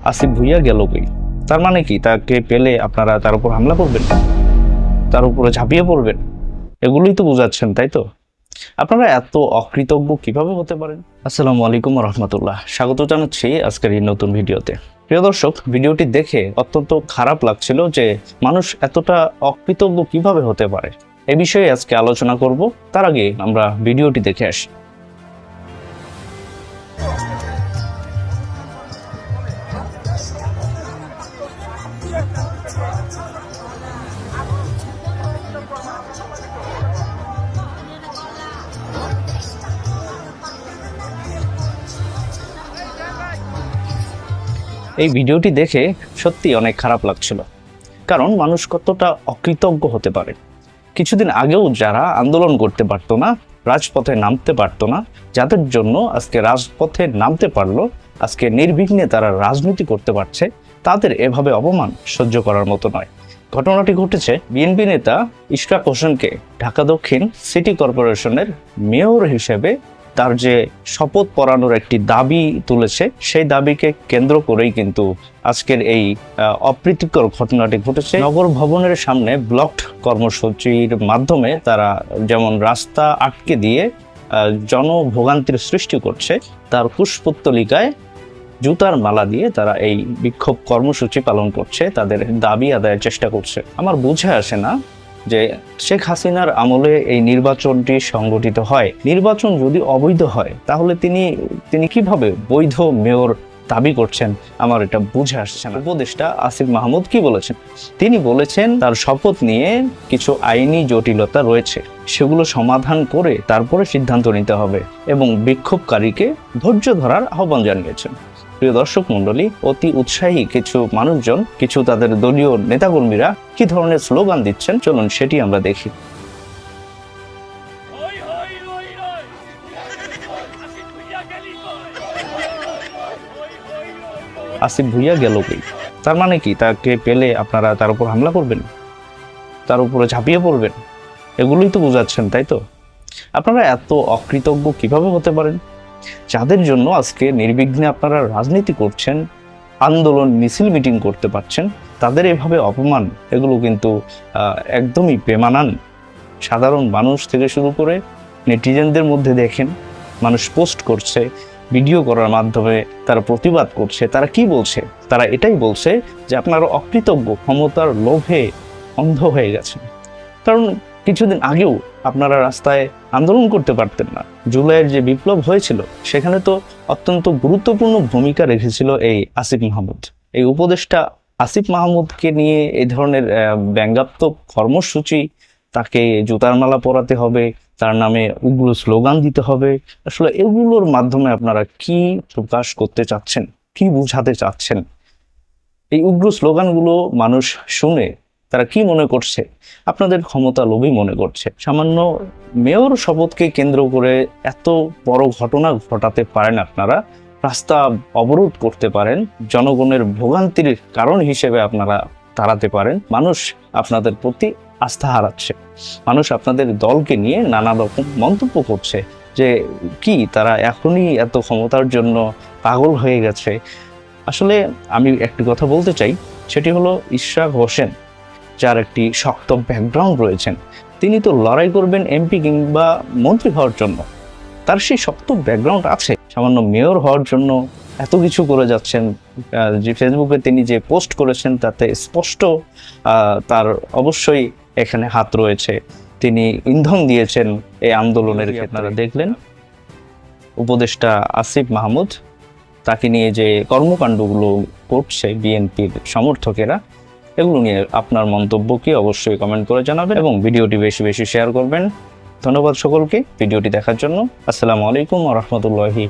আসিফ ভুঁইয়া গেল কই? তার মানে কি তাকে পেলে আপনারা তার উপর হামলা করবেন, তার উপরে ঝাঁপিয়ে পড়বেন? এগুলোই তো বোঝাচ্ছেন, তাই তো? আপনারা এত অকৃতজ্ঞ কিভাবে হতে পারেন? আসসালামু আলাইকুম রহমতুল্লাহ, স্বাগত জানাচ্ছি আজকের এই নতুন ভিডিওতে। প্রিয় দর্শক, ভিডিওটি দেখে অত্যন্ত খারাপ লাগছিল যে মানুষ এতটা অকৃতজ্ঞ কিভাবে হতে পারে। এ বিষয়ে আজকে আলোচনা করব। তার আগে আমরা ভিডিওটি দেখে আসি। এই ভিডিওটি দেখে সত্যি অনেক খারাপ লাগছিল, কারণ মানুষ কতটা অকৃতজ্ঞ হতে পারে। কিছুদিন আগেও যারা আন্দোলন করতে পারতো না, রাজপথে নামতে পারতো না, যাদের জন্য আজকে রাজপথে নামতে পারলো, আজকে নির্বিঘ্নে তারা রাজনীতি করতে পারছে, তাদের এভাবে অপমান সহ্য করার মতো নয়। ঘটনাটি ঘটেছে বিএনপি নেতা ইশরাক হোসেনকে ঢাকা দক্ষিণ সিটি কর্পোরেশনের মেয়র হিসেবে তার যে শপথ পড়ানোর একটি দাবি তুলেছে, সেই দাবিকে কেন্দ্র করেই কিন্তু আজকের এই অপ্রীতিকর ঘটনাটি ঘটেছে। নগর ভবনের সামনে ব্লকড কর্মসূচির মাধ্যমে তারা যেমন রাস্তা আটকে দিয়ে জনভোগান্তির সৃষ্টি করছে, তার কুশপুত্তলিকায় জুতার মালা দিয়ে তারা এই বিক্ষোভ কর্মসূচি পালন করছে, তাদের দাবি আদায়ের চেষ্টা করছে। আমার বুঝে আসে না যে শেখ হাসিনার আমলে এই নির্বাচনটি সংগঠিত হয়, নির্বাচন যদি অবৈধ হয় তাহলে তিনি কিভাবে বৈধ মেয়র দাবি করছেন? আমার এটা বুঝে আসছে না। উপদেষ্টা আসিফ মাহমুদ কি বলেছেন? তিনি বলেছেন তার শপথ নিয়ে কিছু আইনি জটিলতা রয়েছে, সেগুলো সমাধান করে তারপরে সিদ্ধান্ত নিতে হবে এবং বিক্ষোভকারীকে ধৈর্য ধরার আহ্বান জানিয়েছেন। প্রিয় দর্শক মণ্ডলী, অতি উৎসাহী কিছু মানুষজন, কিছু তাদের দলীয় নেতাকর্মীরা কি ধরনের স্লোগান দিচ্ছেন, চলুন সেটি আমরা দেখি। আসিফ ভুঁইয়া গেল কই? তার মানে কি তাকে পেলে আপনারা তার উপর হামলা করবেন, তার উপরে ঝাঁপিয়ে পড়বেন? এগুলোই তো বোঝাচ্ছেন, তাই তো? আপনারা এত অকৃতজ্ঞ কিভাবে হতে পারেন? যাদের জন্য আজকে নির্বিঘ্নে আপনারা রাজনীতি করছেন, আন্দোলন মিছিল মিটিং করতে পারছেন, তাদের এভাবে অপমান, এগুলো কিন্তু একদমই বেমানান। সাধারণ মানুষ থেকে শুরু করে নেটিজেনদের মধ্যে দেখেন, মানুষ পোস্ট করছে, ভিডিও করার মাধ্যমে তারা প্রতিবাদ করছে। তারা কি বলছে? তারা এটাই বলছে যে আপনারা অকৃতজ্ঞ, ক্ষমতার লোভে অন্ধ হয়ে গেছেন। কারণ কিছুদিন আগেও আপনারা রাস্তায় আন্দোলন করতে পারতেন না। জুলাইয়ের যে বিপ্লব হয়েছিল, সেখানে তো অত্যন্ত গুরুত্বপূর্ণ ভূমিকা রেখেছিল এই আসিফ মাহমুদ। এই উপদেষ্টা আসিফ মাহমুদকে নিয়ে এই ধরনের ব্যঙ্গাত্মক কর্মসূচি, তাকে জুতার মালা পরাতে হবে, তার নামে উগ্র স্লোগান দিতে হবে, আসলে এগুলোর মাধ্যমে আপনারা কি প্রকাশ করতে চাচ্ছেন, কি বোঝাতে চাচ্ছেন? এই উগ্র স্লোগানগুলো মানুষ শুনে তারা কি মনে করছে? আপনাদের ক্ষমতা লোভী মনে করছে। সামান্য মেয়র শপথকে কেন্দ্র করে এত বড় ঘটনা ঘটাতে পারেন আপনারা, রাস্তা অবরোধ করতে পারেন, জনগণের ভোগান্তির কারণ হিসেবে আপনারা দাঁড়াতে পারেন। মানুষ আপনাদের প্রতি আস্থা হারাচ্ছে, মানুষ আপনাদের দলকে নিয়ে নানা রকম মন্তব্য করছে যে কি তারা এখনই এত ক্ষমতার জন্য পাগল হয়ে গেছে। আসলে আমি একটি কথা বলতে চাই, সেটি হলো ইশরাক হোসেন, যার একটি শক্ত ব্যাকগ্রাউন্ড রয়েছেন, তিনি তো লড়াই করবেন এমপি কিংবা মন্ত্রী হওয়ার জন্য, তার সেই শক্ত ব্যাকগ্রাউন্ড আছে। সামান্য মেয়র হওয়ার জন্য এত কিছু করে যাচ্ছেন। যে ফেসবুকে তিনি যে পোস্ট করেছেন তাতে স্পষ্ট তার অবশ্যই এখানে হাত রয়েছে। তিনি ইন্ধন দিয়েছেন এই আন্দোলনের। আপনারা দেখলেন উপদেষ্টা আসিফ মাহমুদ, তাকে নিয়ে যে কর্মকাণ্ডগুলো করছে বিএনপির সমর্থকেরা, এগুলো নিয়ে আপনার মন্তব্য কি অবশ্যই কমেন্ট করে জানাবেন এবং ভিডিওটি বেশি বেশি শেয়ার করবেন। ধন্যবাদ সকলকে ভিডিওটি দেখার জন্য। আসসালামু আলাইকুম ওয়া রাহমাতুল্লাহি